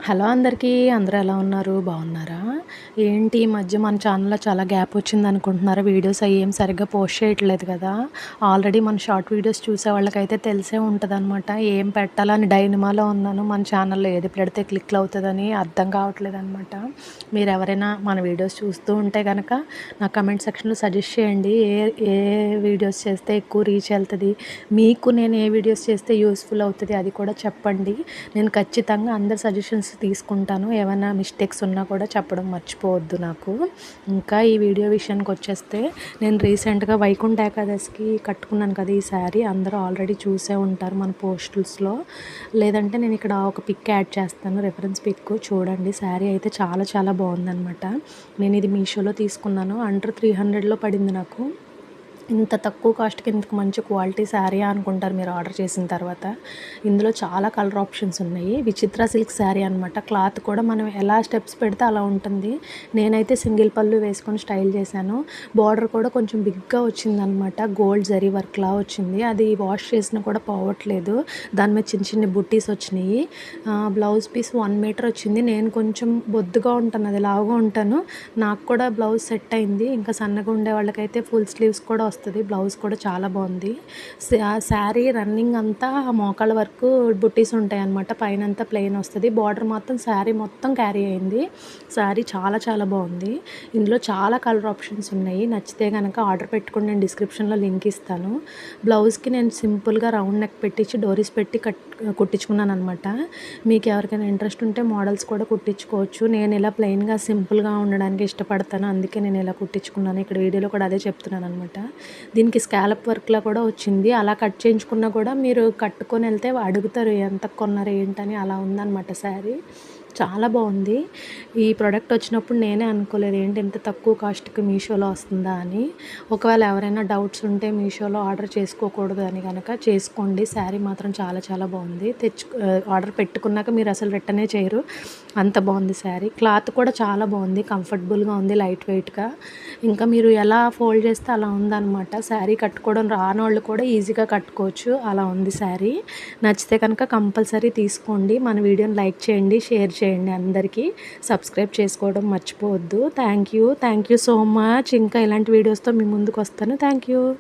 Hello అందరికీ. అందరూ ఎలా ఉన్నారు? బాగున్నారా? ఏంటి ఈ మధ్య మన ఛానల్‌లో చాలా గ్యాప్ వచ్చిందనుకుంటున్నారా? వీడియోస్ ఏం సరిగ్గా పోస్ట్ చేయట్లేదు కదా! ఆల్రెడీ మన షార్ట్ వీడియోస్ చూసే వాళ్ళకైతే తెలిసే ఉంటదనమాట. ఏం పెట్టాలని డైనమాలో ఉన్నాను. మన ఛానల్‌లో ఏది పెడితే క్లిక్‌లు అవుతదని అర్థం కావట్లేదనమాట. మీరెవరైనా మన వీడియోస్ చూస్తూ ఉంటే గనక నా కమెంట్ సెక్షన్‌లో సజెస్ట్ చేయండి. ఏ ఏ వీడియోస్ చేస్తే ఎక్కువ రీచ్ ఎళ్తది? మీకు నేను ఏ వీడియోస్ చేస్తే యూజ్‌ఫుల్ అవుతది? అది కూడా చెప్పండి. నేను ఖచ్చితంగా అందరి సజెషన్స్ తీసుకుంటాను. ఏమైనా మిస్టేక్స్ ఉన్నా కూడా చెప్పడం మర్చిపోవద్దు నాకు. ఇంకా ఈ వీడియో విషయానికొచ్చేస్తే నేను రీసెంట్‌గా వైకుంఠ ఏకాదశికి కట్టుకున్నాను కదా! ఈ శారీ అందరూ ఆల్రెడీ చూసే ఉంటారు మన పోస్టుల్స్‌లో. లేదంటే నేను ఇక్కడ ఒక పిక్ యాడ్ చేస్తాను. రిఫరెన్స్ పిక్ చూడండి. శారీ అయితే చాలా చాలా బాగుందనమాట. నేను ఇది మీషోలో తీసుకున్నాను. అండర్ 300లో పడింది నాకు. ఇంత తక్కువ కాస్ట్‌కి ఇంత మంచి క్వాలిటీ శారీయా అనుకుంటారు మీరు ఆర్డర్ చేసిన తర్వాత. ఇందులో చాలా కలర్ ఆప్షన్స్ ఉన్నాయి. విచిత్ర సిల్క్ శారీ అనమాట. క్లాత్ కూడా మనం ఎలా స్టెప్స్ పెడితే అలా ఉంటుంది. నేనైతే సింగిల్ పళ్ళు వేసుకొని స్టైల్ చేశాను. బార్డర్ కూడా కొంచెం బిగ్గా వచ్చిందనమాట. గోల్డ్ జరీ వర్క్‌లా వచ్చింది. అది వాష్ చేసినా కూడా పోవట్లేదు. దాని మీద చిన్న చిన్న బుట్టీస్ వచ్చినాయి. బ్లౌజ్ పీస్ 1 మీటర్ వచ్చింది. నేను కొంచెం బొద్దుగా ఉంటాను, అది లావుగా ఉంటాను. నాకు కూడా బ్లౌజ్ సెట్ అయింది. ఇంకా సన్నగా ఉండే వాళ్ళకైతే ఫుల్ స్లీవ్స్ కూడా వస్తుంది. బ్లౌజ్ కూడా చాలా బాగుంది. శారీ రన్నింగ్ అంతా మోకాళ్ళ వరకు బుట్టీస్ ఉంటాయన్నమాట. పైన అంతా ప్లెయిన్ వస్తుంది. బార్డర్ మాత్రం శారీ మొత్తం క్యారీ అయింది. శారీ చాలా చాలా బాగుంది. ఇందులో చాలా కలర్ ఆప్షన్స్ ఉన్నాయి. నచ్చితే కనుక ఆర్డర్ పెట్టుకుని నేను డిస్క్రిప్షన్లో లింక్ ఇస్తాను. బ్లౌజ్కి నేను సింపుల్గా రౌండ్ నెక్ పెట్టించి డోరీస్ పెట్టి కుట్టించుకున్నాను అనమాట. మీకు ఎవరికైనా ఇంట్రెస్ట్ ఉంటే మోడల్స్ కూడా కుట్టించుకోవచ్చు. నేను ఇలా ప్లెయిన్గా సింపుల్గా ఉండడానికి ఇష్టపడతాను. అందుకే నేను ఇలా కుట్టించుకున్నాను. ఇక్కడ వీడియోలో కూడా అదే చెప్తున్నాను అనమాట. దీనికి స్కాలప్ వర్క్‌లా కూడా వచ్చింది. అలా కట్ చేయించుకున్నా కూడా మీరు కట్టుకొని వెళ్తే అడుగుతారు ఎంతకు కొన్నారు ఏంటని. అలా ఉందన్నమాట శారీ. చాలా బాగుంది. ఈ ప్రోడక్ట్ వచ్చినప్పుడు నేనే అనుకోలేదు ఏంటి ఇంత తక్కువ కాస్ట్‌కి మీషోలో వస్తుందా అని. ఒకవేళ ఎవరైనా డౌట్స్ ఉంటే మీషోలో ఆర్డర్ చేసుకోకూడదు అని కనుక చేసుకోండి. శారీ మాత్రం చాలా చాలా బాగుంది. ఆర్డర్ పెట్టుకున్నాక మీరు అసలు రిటర్నే చేయరు. అంత బాగుంది శారీ. క్లాత్ కూడా చాలా బాగుంది. కంఫర్టబుల్గా ఉంది, లైట్ వెయిట్‌గా. ఇంకా మీరు ఎలా ఫోల్డ్ చేస్తే అలా ఉందన్నమాట. శారీ కట్టుకోవడం రానోళ్ళు కూడా ఈజీగా కట్టుకోవచ్చు. అలా ఉంది శారీ. నచ్చితే కనుక కంపల్సరీ తీసుకోండి. మన వీడియోని లైక్ చేయండి, షేర్ చేయండి అందరికీ. సబ్స్క్రైబ్ చేసుకోవడం మర్చిపోవద్దు. Thank you so much. ఇంకా ఇలాంటి వీడియోస్తో మీ ముందుకు వస్తాను. Thank you.